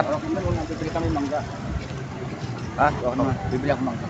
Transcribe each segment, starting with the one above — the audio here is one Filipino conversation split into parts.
Ako naman, nabibili kami mangga. Ha? Ako naman, bibili ako mangga.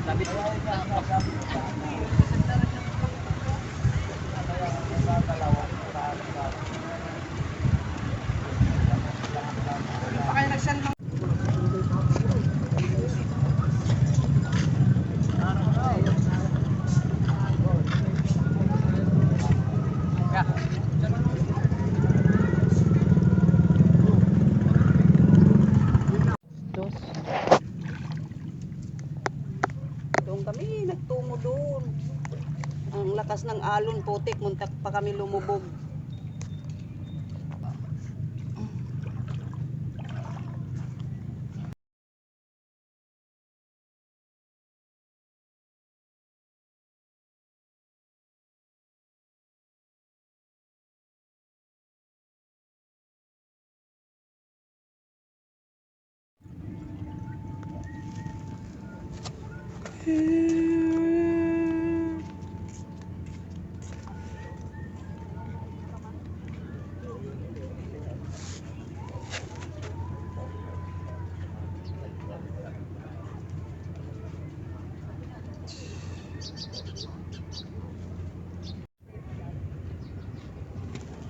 Doon kami nagtungo doon. Ang lakas ng alon, putik, muntak pa kami lumubog.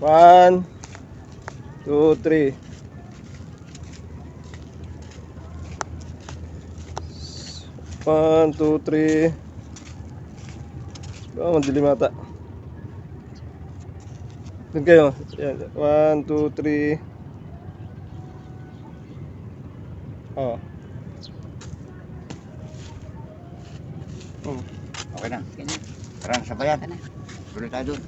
One, two, three. One, two, three. Oh, madilim ata. Doon kayo. Yan. One, two, three. Oh. Okay na. Tara, sabayan. Tuloy tayo doon.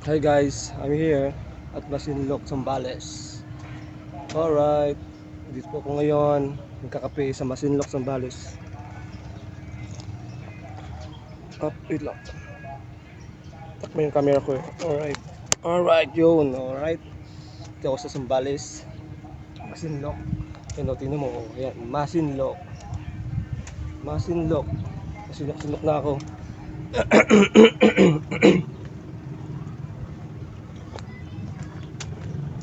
Hi guys, I'm here at Masinloc, Zambales. Alright, dito po ako ngayon, nagkakape sa Masinloc, Zambales. Wait lang. Takbo yung camera ko eh. Alright yun, alright. Dito ako sa Zambales, Masinloc. Tingnan mo, oh, ayan, Masinloc. Masinloc na ako.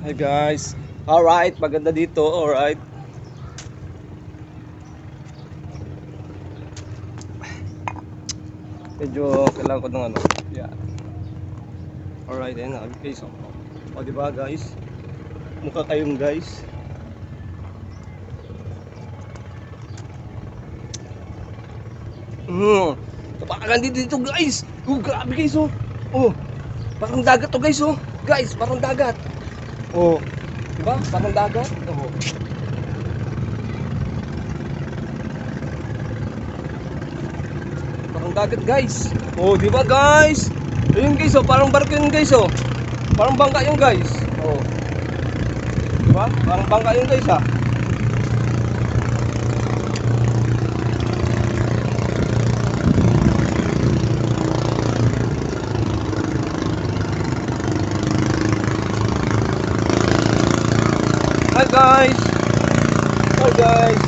Hi guys. Alright, maganda dito. Alright. Medyo kailangan ko ng ano. Yeah. Alright, ayun na guys. O diba guys? Mukha kayong guys. Parang dito guys. Oh, grabe guys oh. Oh. Parang dagat to guys oh. Guys, parang dagat. Oh. Diba? Parang dagat. Oh. Parang dagat guys. Oh, diba guys? Ayun guys oh, parang barko yun guys oh. Parang bangka yun guys. Oh. Diba? Parang bangka yun guys ha. Hi guys! Hi guys!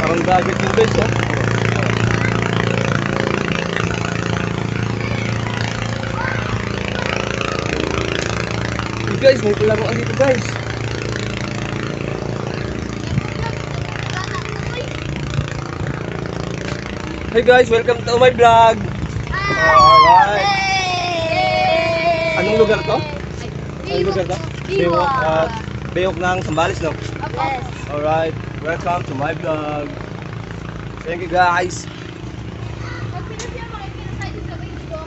Parang dagat yun guys ha. Hey guys, may palaruan dito guys. Hey guys, welcome to my vlog. Alright. Anong lugar to? Anong lugar to? Bewok ng Zambales, no? Yes. Alright, welcome to my vlog. Thank you guys. Pag pinasya mo, pinasay sa video.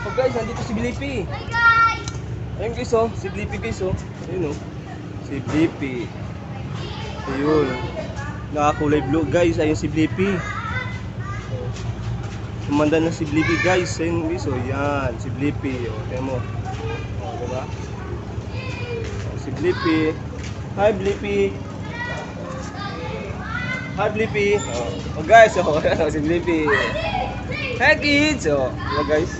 Oh guys, nandito si Blippi. Hi guys! Ayun guys oh, si Blippi guys oh. Ayun oh. Si Blippi. Ayun. Nakakulay blue guys, ayun si Blippi. Tumanda na si Blippi guys. Ayun guys oh, yan. Si Blippi. Oh, tingnan mo. Oh, diba? Oh, si Blippi. Hi Blippi. Hi Blippi. Oh guys, oh, si Blippi. Hi kids. Oh, diba guys?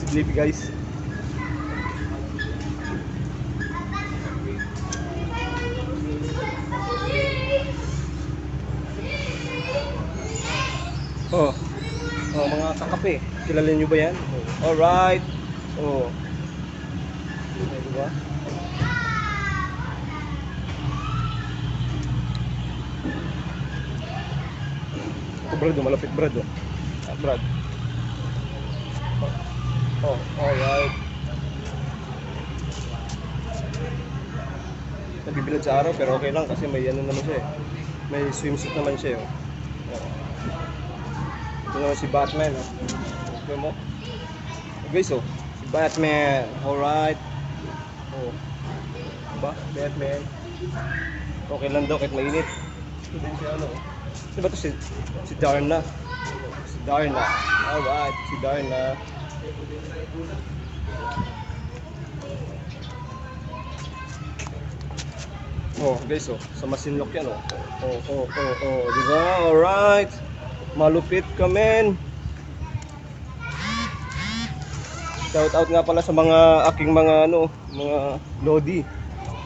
Si Blippi guys. Oh. Oh, mga kakape. Kilala niyo ba 'yan? Oh. All right. Oh. Diba? Oh, Brad, malapit Brad oh. Ah, Brad. Oh, all right. Nabibilad sa araw pero okay lang kasi may ano naman siya eh. May swimsuit naman siya oh. Oh. Ito naman si Batman oh. Okay mo? Guys oh, si Batman. Alright. Oh. Diba? Batman. Okay lang daw kahit mainit. Ito din si ano oh. Diba ito si Darna? Si Darna. Alright, si Darna. Oh guys oh, sa Masinloc yan oh. Oh, diba? Alright. Malupit ka men. Shout out nga pala sa mga aking mga ano, mga lodi.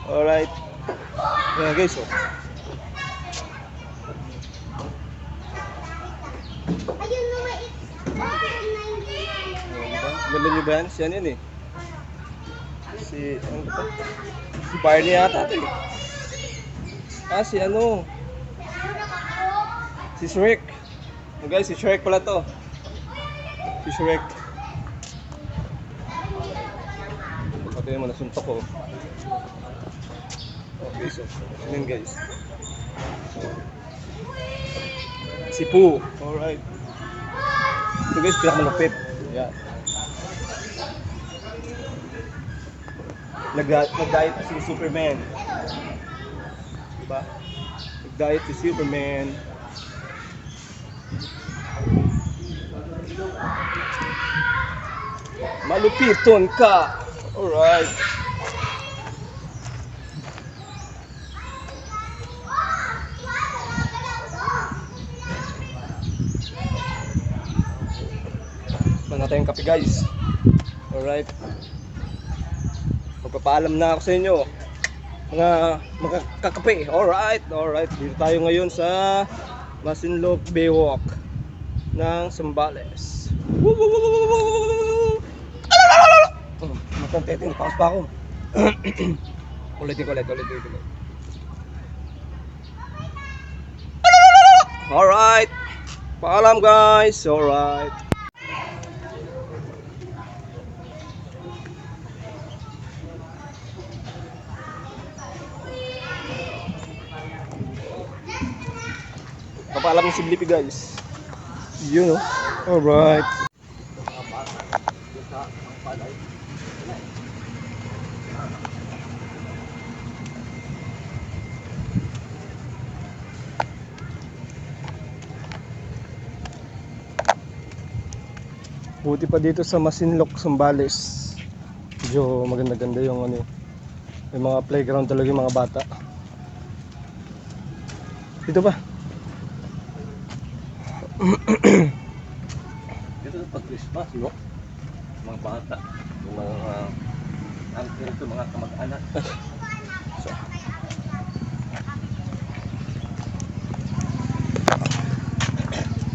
Alright. Yeah guys oh. Ayun naman, Diba? Ganda nyo ba yan? Si ano yan eh? Si, ano ba? Si Barney yata ito eh. Ah, si ano? Si Shrek. Oh, guys, si Shrek pala to. Si Shrek. Pati yung nasuntok ko. Okay, so, yun guys. Si Pooh. Alright. Ito guys, pinakamalupit. Yan. Nag-diet si Superman. Diba? Nag-diet si Superman. Malupiton ka. Alright. Wala tayong kape guys. Alright. Magpapaalam na ako sa inyo. Mga kakape. Alright. Alright. Dito tayo ngayon sa Masinloc Baywalk ng Zambales. Makontentin. Pakas pa ako. Ulitin. Alright. Paalam guys. Alright. Papaalam ng si Blippi guys. Yun o. Alright. Buti pa dito sa Masinloc, Zambales. Medyo maganda-ganda yung ano. May mga playground talaga yung mga bata. Dito pa. Dito pag Christmas, no? Mga bata, yung mga uncle to, mga kamag-anak. So.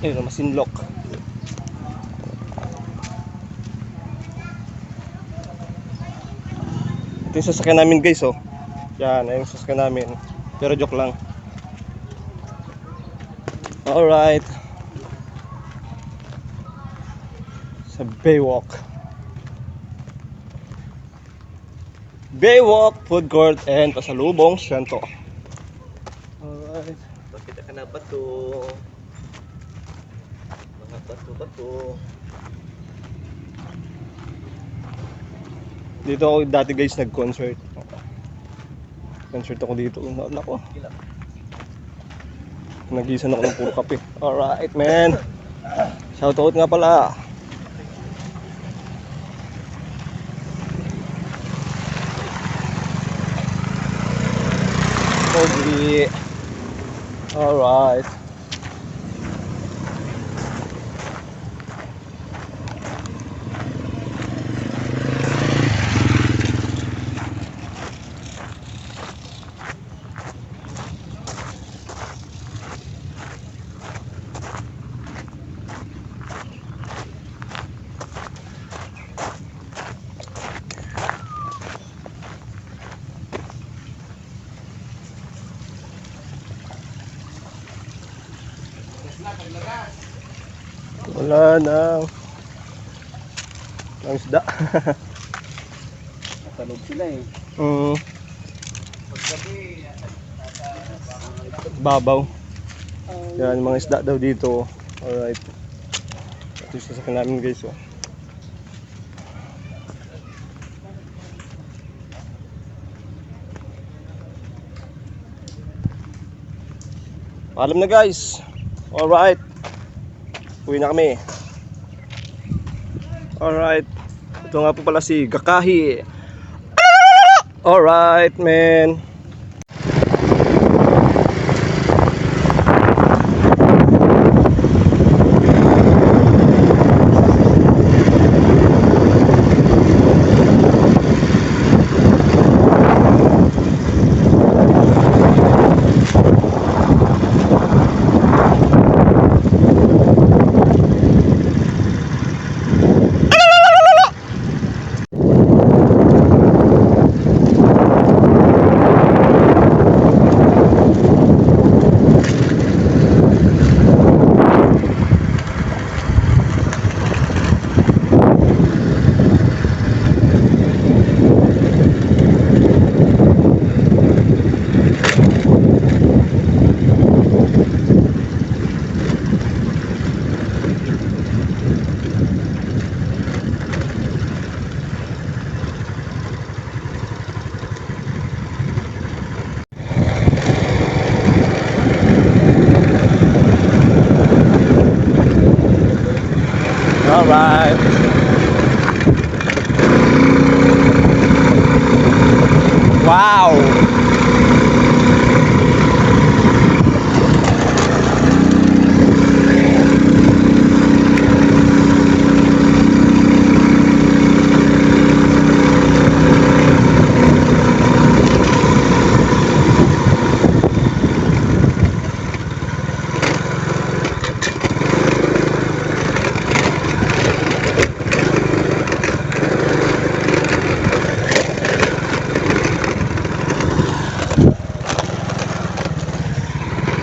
Ayun, Masinloc. Ito yung sasakyan namin guys, oh. Yan, ayun yung sasakyan namin. Pero joke lang. Alright. Sa Baywalk. Baywalk, food court, and pasalubong siyento. Alright. Bakit ka na bato? Mga bato-bato. Dito ako dati guys nag-concert. Concert ako dito. Nako. Nagisan ako ng puro kape. Alright man. Shoutout nga pala. Pogi. Alright. Wala na. Ang isda. Natalog sila eh. Babaw. Yan, mga isda daw dito. Alright. Ito yung sasakyan namin guys. Oh. Paalam na guys. Alright. Uwi na kami. Alright. Ito nga po pala si Gakahi. Alright man. Alright. Wow!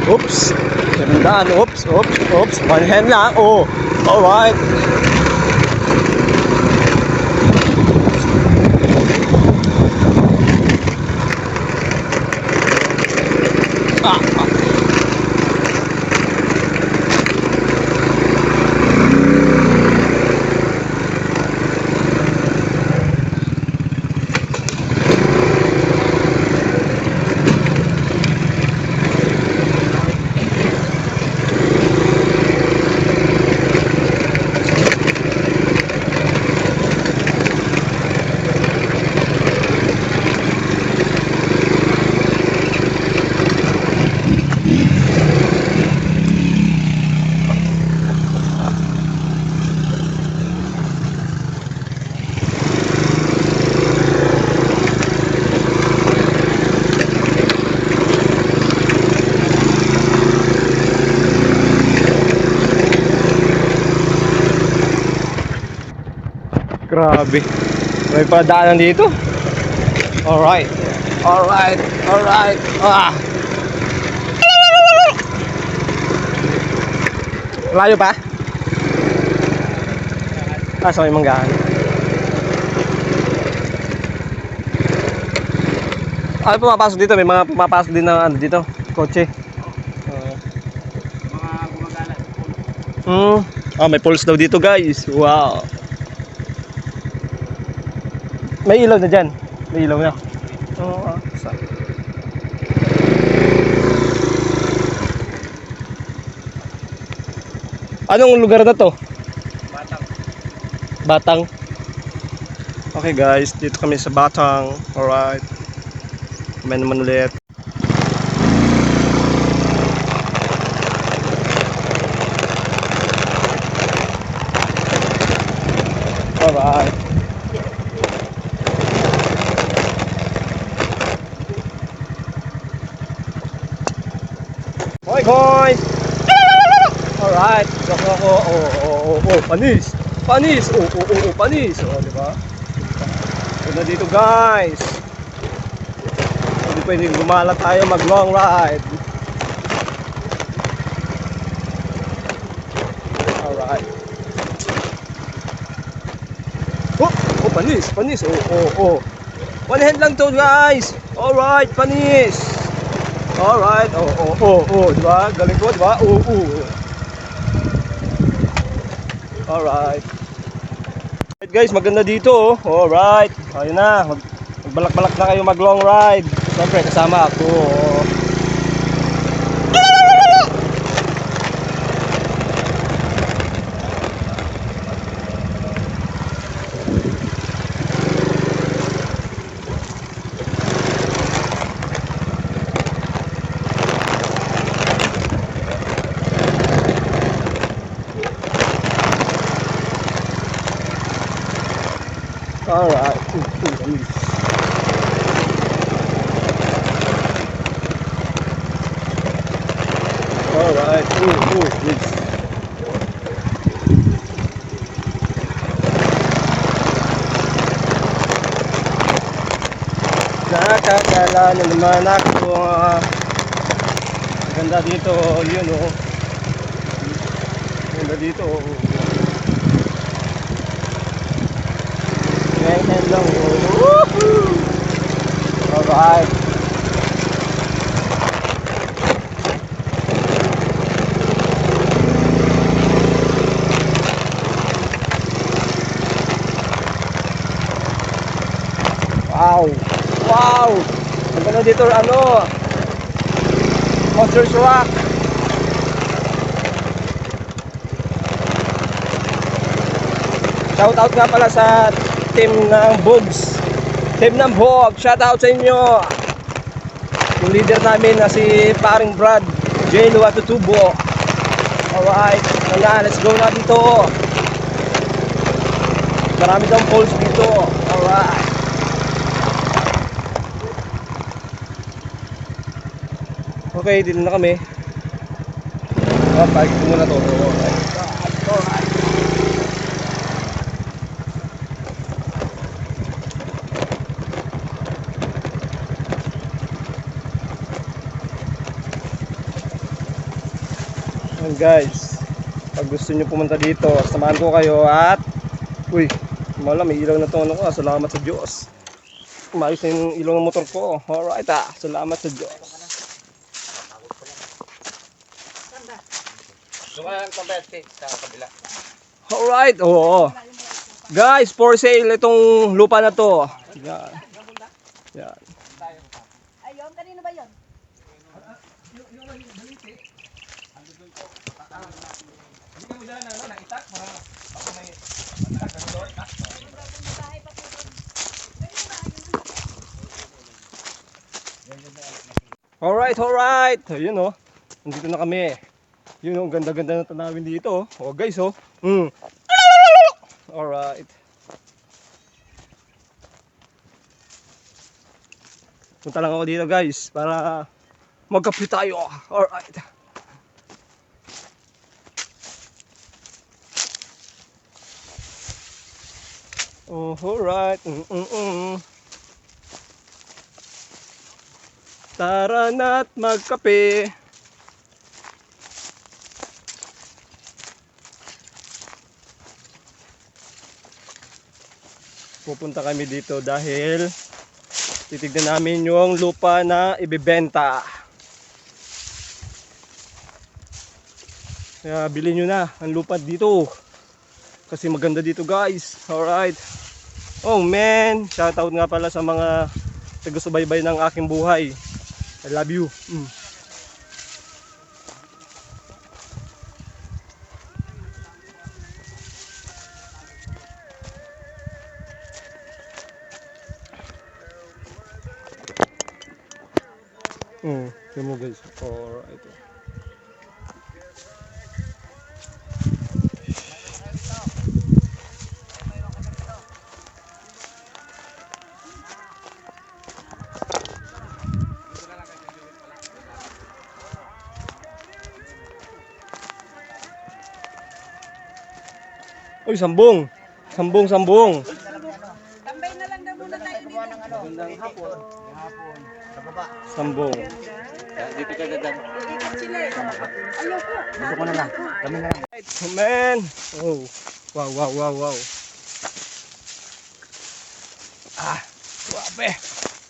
Oops. 700. Oops. One hand lang. Oh. Alright. Grabe. May padaanan dito. Alright. Ah. Layo pa? Sa may manggaan. Ano pumapasok dito? May mga pumapasok din na dito. Kotse. Mga gumagala. May pulse daw dito, guys. Wow. May ilaw na dyan. May ilaw na. Oo. Anong lugar na to? Batang. Okay guys, dito kami sa Batang. Alright. May naman ulit. Alright. Hoy guys! Alright. Panis! Panis! Panis! Diba? Punta dito guys! Hindi pwedeng gumala tayo mag long ride. Alright. Panis! One hand lang to guys! Alright, panis! Alright, diba? Galing ko, diba? Alright. Alright guys, maganda dito oh. Alright, ayun na. Magbalak-balak na kayo mag long ride. Siyempre, kasama ako. Alright. Alright. Nakakala na naman ako. Ganda dito, yun oh. Ganda dito oh. Hello. Woohoo! Alright. Wow! Ang ganda dito, Monsters Rock. Shoutout nga pala sa team ng Bogs. Team ng Bog, shoutout sa inyo. Yung leader namin na si paring Brad J. Luatutubo. Alright, let's go na dito. Marami daw poles dito. Alright. Okay, dito na kami. Parking muna to. Alright. Ayan guys, pag gusto nyo pumunta dito, samahan ko kayo at uy, mala may ilaw na to ano ko, salamat sa Diyos. Umayos na yung ilaw ng motor ko. Alright salamat sa Diyos. Alright, oo. Guys, for sale itong lupa na to. Yan. Yan. Ayun, kanino ba yun? Alright. Ayun oh. Nandito na kami. Yun oh, ganda-ganda na tanawin dito. Oh guys oh. Alright. Punta lang ako dito guys para magkape tayo. Alright. Oh, alright. Tara na't magkape. Pupunta kami dito dahil titignan namin yung lupa na ibebenta. Kaya bilhin nyo na ang lupa dito. Kasi maganda dito guys. Alright. Oh man, shoutout nga pala sa mga taga-subaybay ng aking buhay. I love you. Tignan mo guys. Alright. Uy, sambong. Sambong. Tambay na lang daw muna tayo dito. Sambong. Dito ka dadan. Ikot sila eh. Ayaw ko. Dito ko na lang. Kami na lang. Oh man. Oh. Wow. Grabe.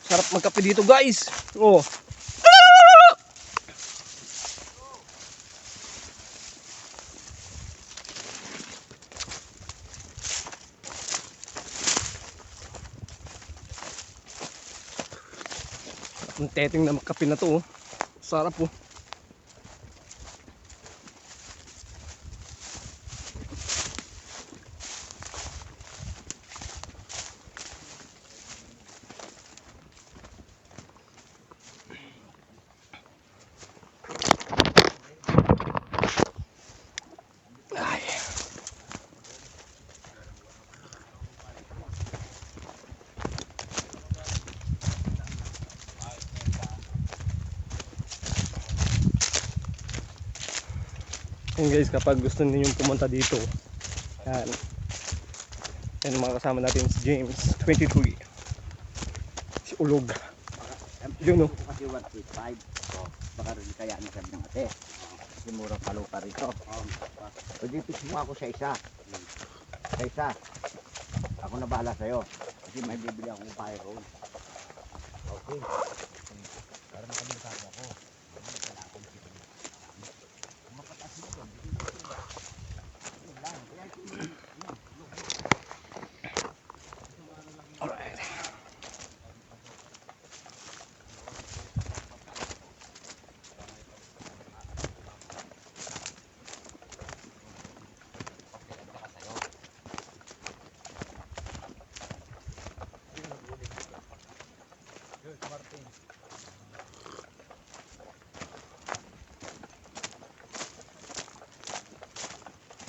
Sarap magkape dito guys. Oh. Ang teteng na magkape na to. Sarap po. Yan guys, kapag gusto ninyong pumunta dito, yan mga kasama natin si James 23, si Ulog yun no. Kasi 1.5. Baka rin kaya ni sabi ng ate. Kasi murang palupa rito. O di pitch mo ako sa isa. Sa isa. Ako na bahala sa'yo. Kasi may bibili akong fire roll. Okay. Para makalimutan mo ako. Alright.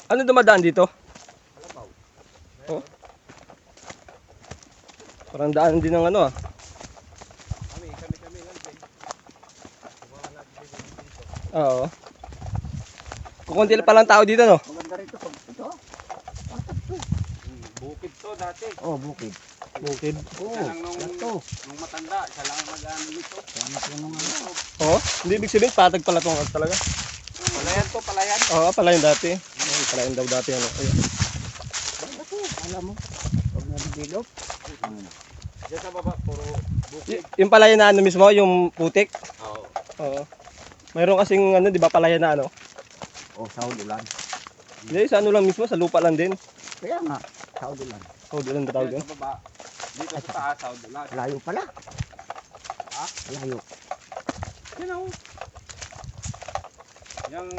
Ano dumadaan dito? Oh. Parang daan din ng ano ah. Kami lang din. Oo. Kukunti pa lang tao dito, no? Maganda rito. Ito? Bukid to dati. Oh, bukid. Bukid. Oh, Siya lang ito. nung matanda, siya lang nag-ano nito. Sana po nung ano. Oo. Hindi ibig sabihin, patag pala itong talaga. Palayan to, palayan. Oo, palayan dati. Ay, palayan daw dati. Ano. Ayun. Basta po, alam mo. Huwag na develop. Diyan sa baba, puro bukid. Yung palayan na ano mismo, yung putik. Oo. Oo. Mayroon kasing ano, di ba, palayan na ano? Oh, sahod ulan. Hindi, sa ano lang mismo, sa lupa lang din. Kaya nga, sahod ulan. Oh, doon ang tawag Diyan yun. sa baba. Dito sa taas, South Ulan. Layo pala. Ha? Layo. Yan o. Yung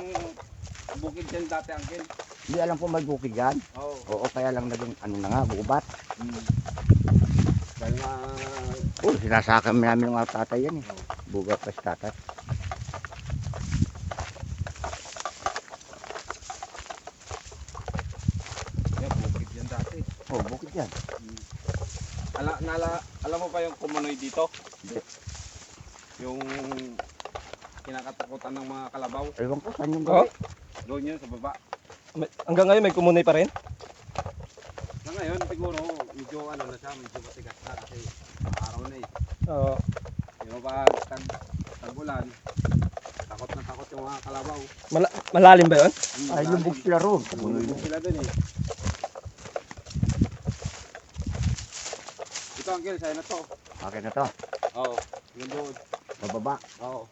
bukid dyan dati, Angkin. Hindi alam ko may bukid yan. Oo. Oo, kaya lang naging ano na nga, gubat. Dahil nga, Oh, sinasakam namin ng mga tatay yan eh. Bugat pa si tatay. yan, bukid dyan dati. Oh, bukid yan. Alam mo pa yung kumunoy dito? Hindi. Yung kinakatakutan ng mga kalabaw. Ewan ko, saan yung Oh? gabi? Doon yun sa baba. Hanggang ngayon, may kumunay pa rin. Na ngayon, siguro, medyo ano na siya, medyo matigas na kasi araw na eh. Oo. Pero pa tag-ulan, takot na takot yung mga kalabaw. Malalim ba yun? Ay, lubog sila roon. Bumulubog sila dun eh. Ito Uncle, sa'yo na to. Akin na to. Oo, yun doon. Bababa. Oo.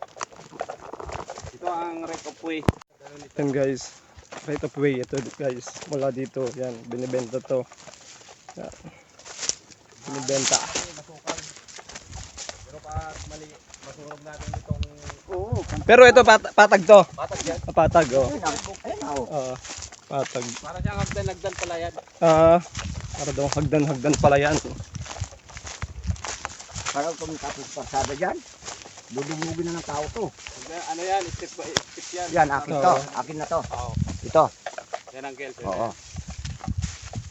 Ito ang right of way. Yan guys. Right of way. Ito guys. Mula dito. Yan. Binibenta to. Yan. Binibenta. Pero pag mali, masunog natin itong Oo. Pero ito patag to. patag yan. Patag. Oh. Ayun na, oh. Oo. Patag. Para siyang hagdan pala yan. Para daw hagdan pala yan. Parang kung tapos pasada dyan, dudumugin na ng tao to. Ano yan, step by step yan. Yan, akin to. Oo. Akin na to. Oo. Ito. Yan Uncle. Oo.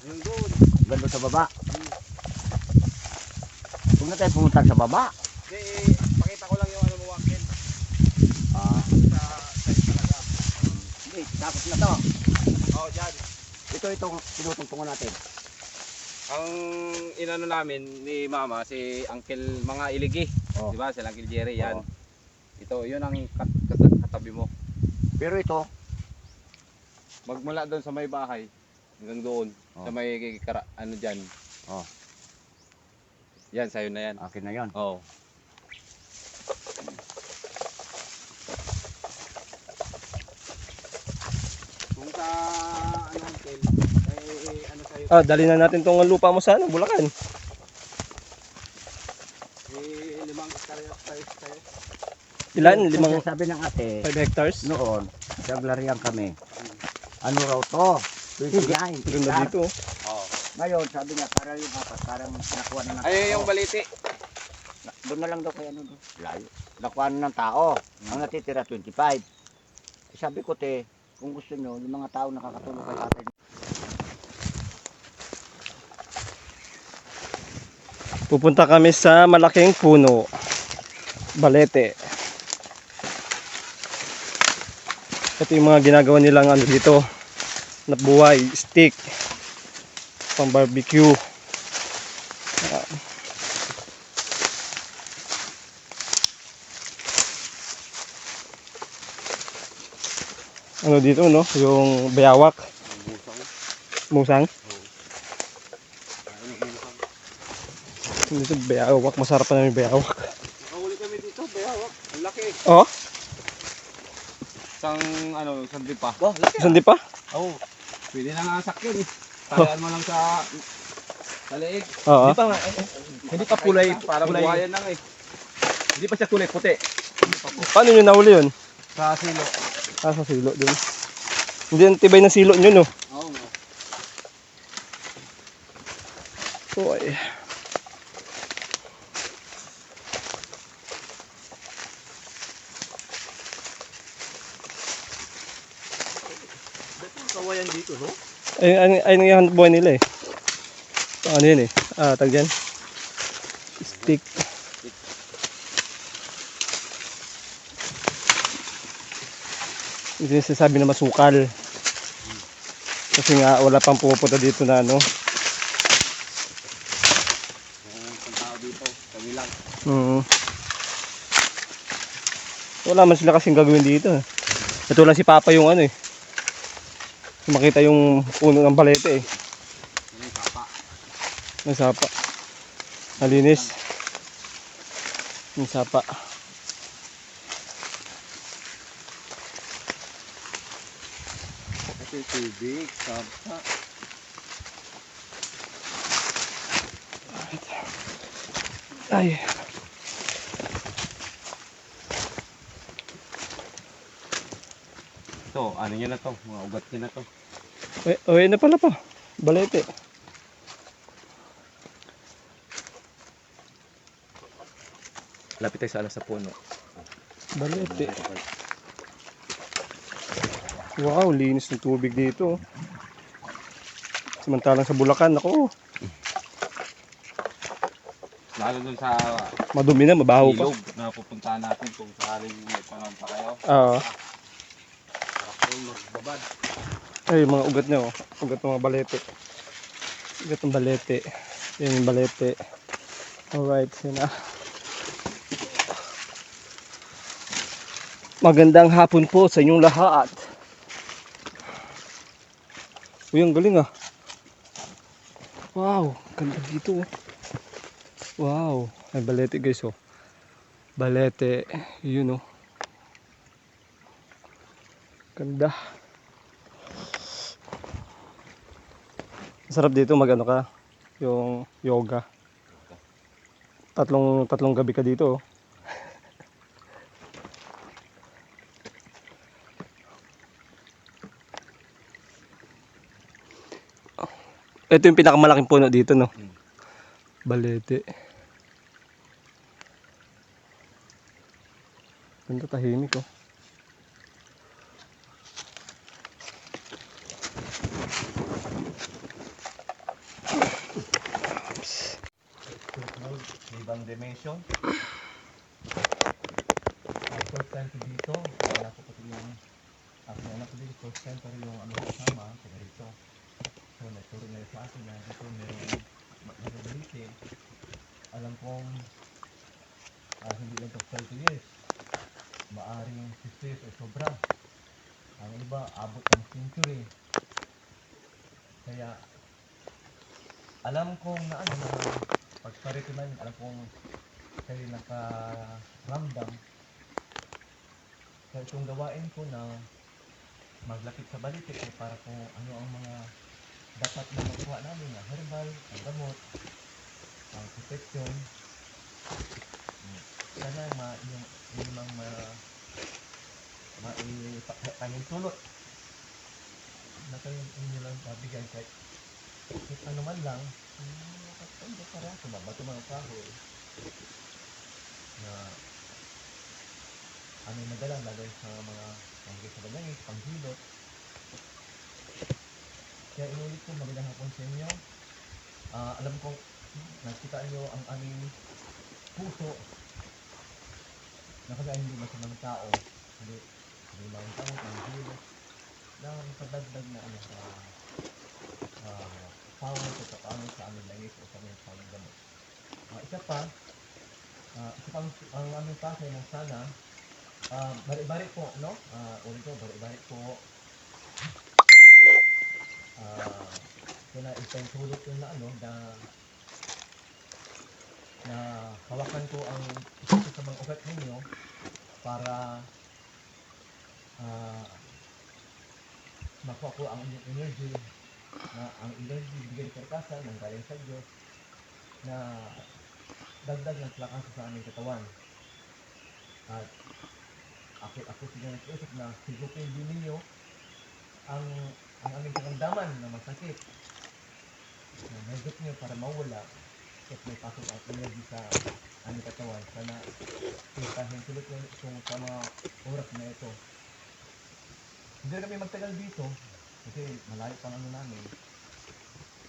Yung doon. Ganda sa baba. Huwag na tayo pumunta sa baba. Hindi, pakita ko lang yung ano mo Uncle. Ah, Sa side talaga. hindi, tapos na to. Oo, dyan. Itong tinutungtungan natin. Ang inano namin ni Mama, si Uncle mga iligi. Oo. Di ba? Si Uncle Jerry yan. Oo. Ito, yun ang katabi mo. Pero ito, Magmula doon sa may bahay, hanggang doon, Oo. sa may ano dyan. Oo. Yan, sa'yo na yan. akin na yan. Oo. Kung sa ano Uncle, ano sa'yo, Dali na natin tong lupa mo sa ano, Bulacan. limang hektarya sa'yo. Ilan? Kasi sabi ng ate, 5 hectares? noon, naglarihan kami. Ano raw to? 29 Ganda hectare. dito. Oo. Ngayon, sabi niya, parang yung apat, parang nakuha na ng tao. Ayun yung baliti. Doon na lang daw kaya ano doon. Layo. Nakuha na ng tao. Ang natitira 25. Sabi ko, te, kung gusto nyo, yung mga tao nakakatulong kay tatay. Pupunta kami sa malaking puno. Balete. Ito yung mga ginagawa nilang ano dito. Na buhay, stick. Pang barbecue. Ano dito no? Yung bayawak. Musang. Dito bayawak. Masarap pa namin bayawak. Nakahuli kami dito, bayawak. Ang laki. Oh, Isang ano, isang dipa. isang di pa? Oo. Pwede na nga sakyan eh. Talaan mo lang sa leeg. Oo. Hindi pa kulay, parang buhayan lang eh. Hindi pa siya kulay puti. Paano nyo nahuli yun? Sa silo. Sa silo dun. Hindi ang tibay ng silo nyo no? Oo. Uy. yan dito, no? Ay yung buhay nila eh. Ano yun eh? Tag dyan. Stick. Ito yung sinasabi na masukal. Kasi nga wala pang pupunta dito na ano. Ang tao dito, kami lang. Wala man sila kasing gagawin dito. Ito lang si Papa yung ano eh. Makita yung puno ng balete eh. Yung sapa. Yung sapa. Malinis. Yung sapa. Kasi tubig, sapa. Ay. Ito, ano nyo na to? Mga ugat nyo na to. Ay na pala pa. Balete. Lapit tayo sa puno. Balete. Wow, linis ng tubig dito. Samantalang sa Bulacan, ako, Lalo dun sa madumi na, mabaho pa. ilog na pupuntahan natin kung sakaling may panahon pa kayo. Oo. Sarap yung magbabad. Ay, yung mga ugat niya, oh. Ugat ng mga balete. Ugat ng balete. Yan yung balete. Alright, yun na. Magandang hapon po sa inyong lahat. Uy, ang galing ah. Wow, ganda dito oh. Wow, ay balete guys oh. Balete, yun oh. Ganda. Sarap dito mag-ano ka, yung yoga. Tatlong gabi ka dito oh. Ito yung pinakamalaking puno dito no. Balete. Ganda, tahimik oh. Ibang dimension. First time ko dito. Wala ko pati yung aking anak ko dito. First time pa rin yung ano kasama. Kaya dito. So, nagturo na sa akin na dito meron nagbabalite. Alam kong hindi lang to 30 years. Maaring 50 years o sobra. Ang iba, abot ng century. Kaya, alam kong na ano na pagparito namin, alam kong kayo nakaramdam. Kaya itong gawain ko na maglapit sa balite ko para kung ano ang mga dapat na makuha namin na herbal, ang gamot, ang protection. Sana yung maipahintulot na kayo inyo lang babigay kahit ano man lang makatanda para sa babato mga kahoy na ano yung madalang lalo sa mga panggay sa balangit, panghilot. Kaya inulit ko magandang hapon sa inyo. Alam ko nakita nyo ang aming puso na kaya hindi masamang tao, hindi masamang tao, panghilot na makadagdag na ano power sa paano sa aming langis o sa aming panggamot. Isa pa ang aming pakay ng sana bari-bari po, no? Ulit ko, bari-bari po kaya ipahintulot yun na ano na hawakan ko ang isa sa mga ugat ninyo para makuha ko ang inyong energy na ang energy bigay karkasan ng galing sa Diyos na dagdag ng lakas sa aming katawan. At ako siguro nag-isip na sigupin din ninyo ang aming karamdaman na masakit na medot nyo para mawala at may pasok ang energy sa aming katawan. Sana pintahin tulot nyo itong sa mga oras na ito. Hindi kami magtagal dito. Kasi malayo pang ano namin.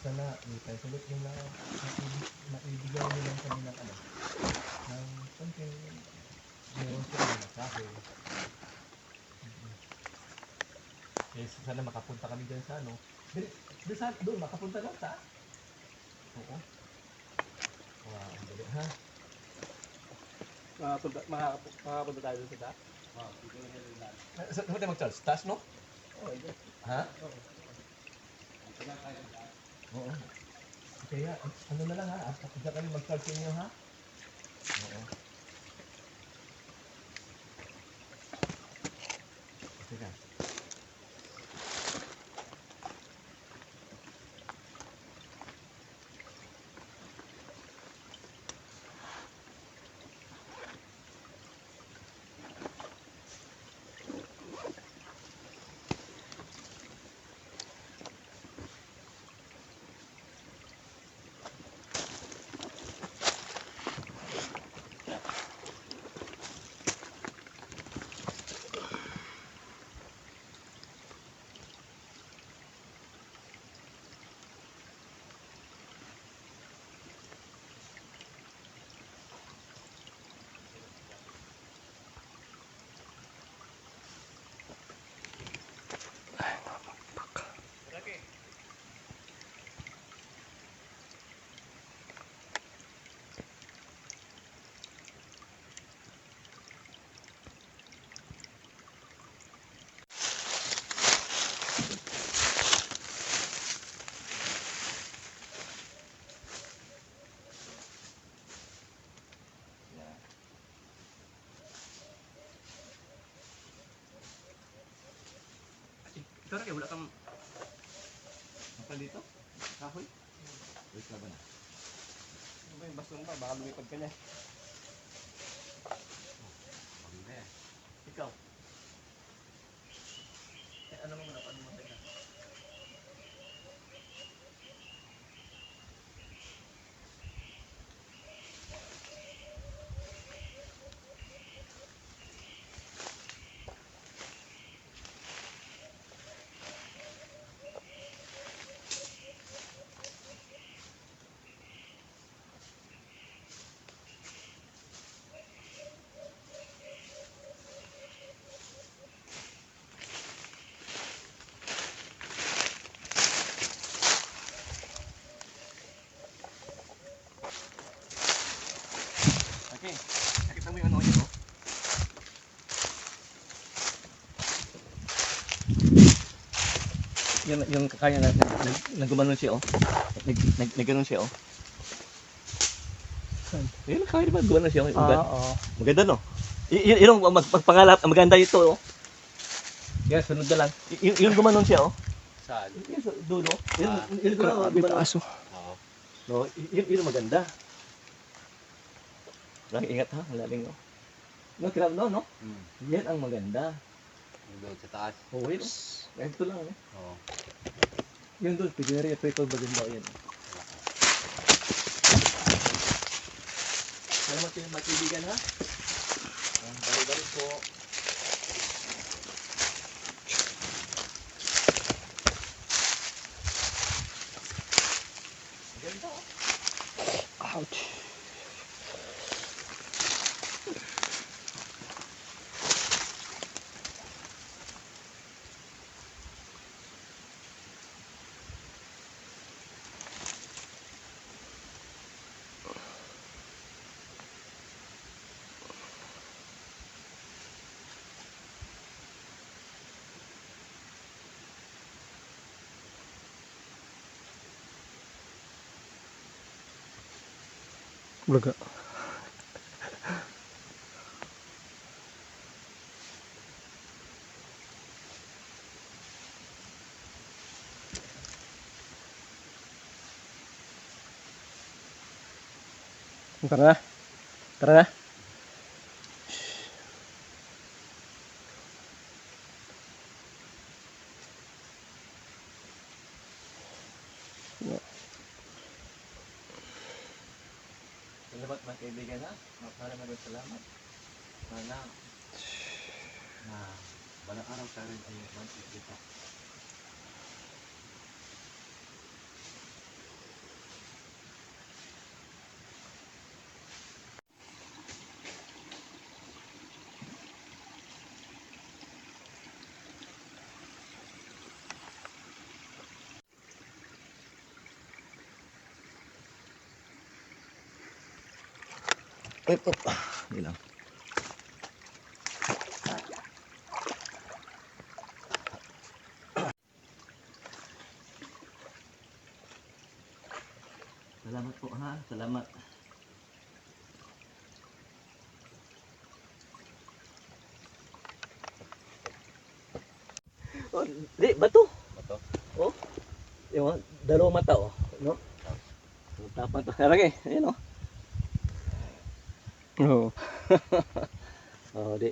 Sana ipaisulot nyo na maibigay nyo lang kami ng ano, ng konting meron sila na masahe. Yes, sana makapunta kami dyan sa ano. Doon, makapunta lang sa? Oo. Wow, ang dali ha. Makapunta tayo doon sa taas? Oo, dito na rin lang. Saan tayo mag-charge? Taas, no? Oo, ha? Oo. Kaya, ano na lang ha, diyan kami mag-charge sa inyo ha? Oo. Teka. Ito rin, wala kang... Apa dito? Kahoy? Wait ka ba na? Ano ba yung bastong ba? Baka lumipad ka niya. Maganda yan. Ikaw? Ano mo muna? Ano mo muna? Okay. Nakita mo yung ano yun, oh? Yung kakaya na naggumanon siya, oh. Nagganon siya, oh. Ayun, kakaya diba? Gumanon siya, oh. Oo. Maganda, no? Yun ang magpangalap. Maganda ito, oh. Yan, sunod na lang. Yung gumanon siya, oh. Saan? Yung sa dulo. Yung gumanon. Aso. Oo. No, yun ang maganda. Lang, ingat ha, malalim, no? No, kirap, no? Hmm. Yan ang maganda. Yung doon sa taas. Oo, yun, oh. Ito lang, eh. Oo. Yung doon, pigari, ito maganda, yan. Salamat kayo, magkaibigan, ha? Ang balik-balik po. Maganda, oh. Ouch. Bulaga. Tara na. Tara na. Salamat mga kaibigan, ha? Maraming salamat. Sana na balang araw tayo rin ay magkikita. Ito. Hindi lang. Salamat po ha. Salamat. Oh, di, bato. Bato? Oh. Yung dalawang mata oh. No? Tapat to. Lagi, ayun oh. Oo. Oh, di.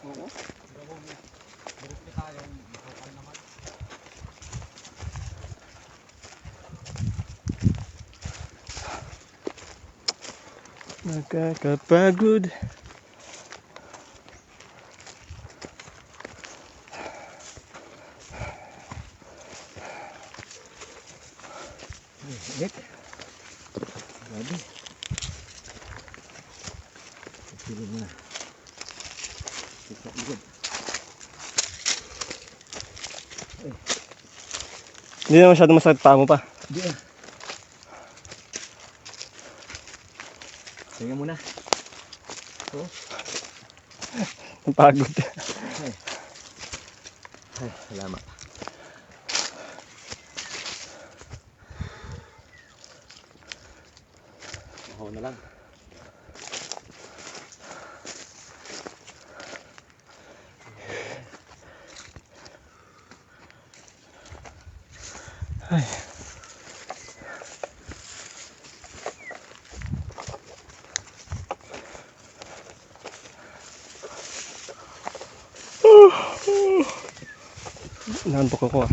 Oo. Pero kung direkte tayo, makapal naman. Nakakapagod. Init. Grabe. Pagsilin mo na. Tika, likod. Hindi na masyado masakit pa mo pa. Hindi ah. Tingnan mo na. Oh. Napagod. Ay, salamat. Ako na lang. Nantok ako ah.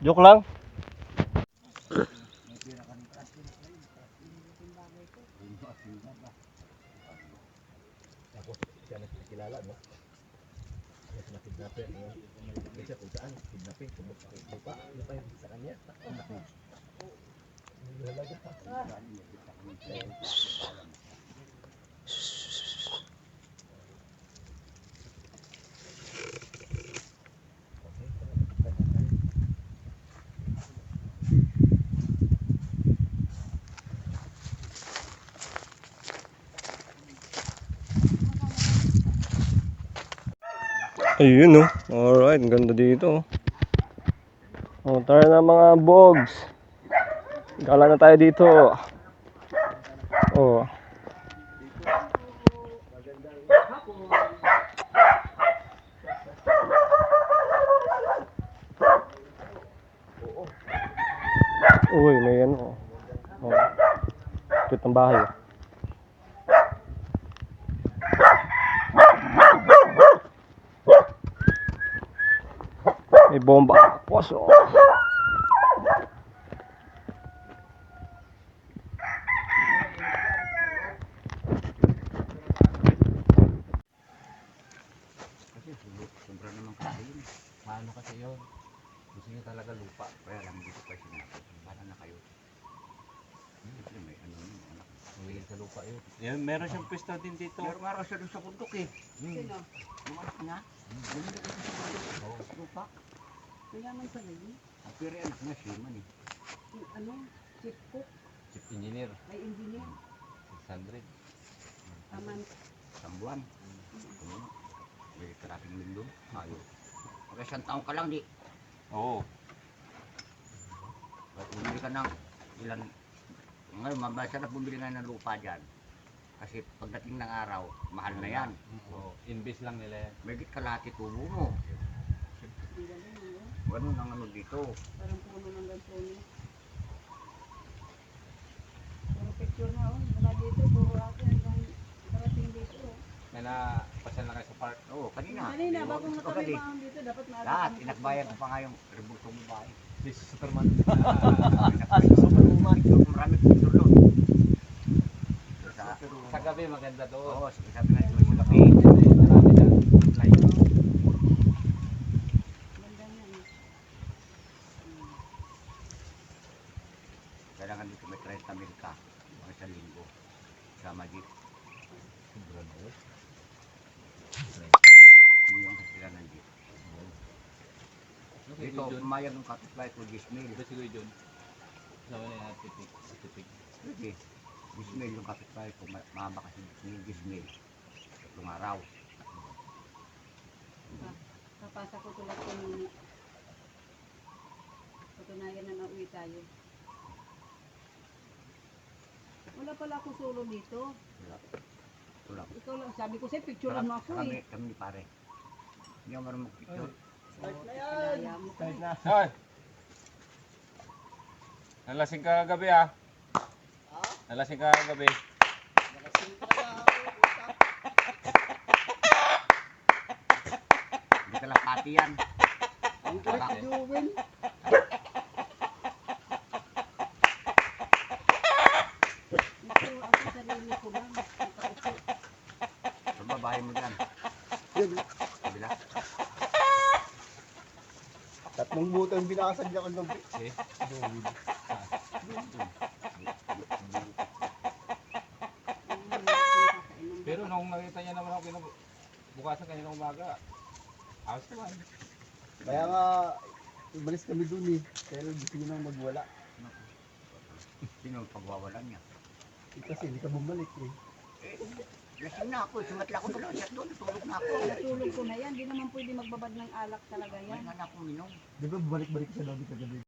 Joke lang. Ako, siya nakikilala, no? Siya na kidnapper, no? Hindi siya kung saan, kidnapping, lupa yung sa kanya. Ayun no. Alright, ang ganda dito. Oh, tara na mga bogs. Gala na tayo dito. Oh. Uy, may ano. Oh. Cute ng bahay. May bomba. Waso. Kasi sobra naman kasi yun. Paano kasi yun? Gusto niya talaga lupa. Kaya lang dito pa sinabi. Para na kayo. Siyempre may ano yun. Mawilig sa lupa yun. Yan, meron siyang pwesto din dito. Meron nga raw siya doon sa bundok eh. Sino? Yung anak niya. Bumili ko sa bundok. Lupa. Mayaman pala yun. Ang piri anak niya, Shirman eh. ano, chief cook, Chief engineer, may engineer, 600. taman. Isang buwan. May karating linggo. Ayos. Pagka isang taon ka lang, di. Oo. Bumili ka ng ilan. Ngayon, mabasa na bumili nga ng lupa dyan. Kasi pagdating ng araw, mahal na yan. Oo. Invest lang nila yan. May kalahati tubo mo. Ang galing, ano? Ganun ang ano dito. Parang puno ng gansones. Puro picture na, oh. Mula dito, puro ate hanggang parating dito, oh. May napasal na kayo sa park. Oo, kanina. Kanina, bagong Ito nakami gali. pa dito, dapat maaga Lahat, kami inakbayan ko pupunta. pa nga yung rebultong babae. Si Superman. Superwoman. Marami picture doon. Sa, Sa gabi maganda doon. oo, sabi nga ito sa gabi. Marami dyan. Light. Ganda niya, eh. Kailangan dito may 30 mil ka. Mga isang linggo. Sama jeep. Hindi yung kasila ng jeep. Dito, pumayag ng kapitbahay ko 10 mil. Ito si Kuya John. Sama na yung tipik. Sige, 10 mil yung kapitbahay ko. Mahaba kasi 10 mil. Tatlong araw. Kapasa ko tulad ko nung patunayan na nauwi tayo. Wala pala akong solo dito. Wala. Wala. Ikaw lang, sabi ko sa'yo, picturean mo ako eh. Kami ni pare. Hindi ako marunong mag-picture. Kaya mo ko. Hoy! Nalasing ka kagabi ah. Nalasing ka kagabi. Hindi ka lang pati yan. Ito ako sarili ko lang. Nakaupo. Sa babae mo dyan. Kabila. Tatlong buto yung binakasad niya kagabi. Eh? Pero nung nakita niya naman ako bukasan kanina umaga. Ayos naman. Kaya nga, umalis kami dun eh. Kaya lang gusto nyo nang magwala. Sino ang pagwawalan niya? Kasi hindi ka bumalik eh. Lasing na ako. Sumatla ako doon. Doon, tulog na ako. Natulog ko na yan. Di naman pwede magbabad ng alak talaga May yan. nga na akong minom. Di ba bumalik-balik siya daw kagabi?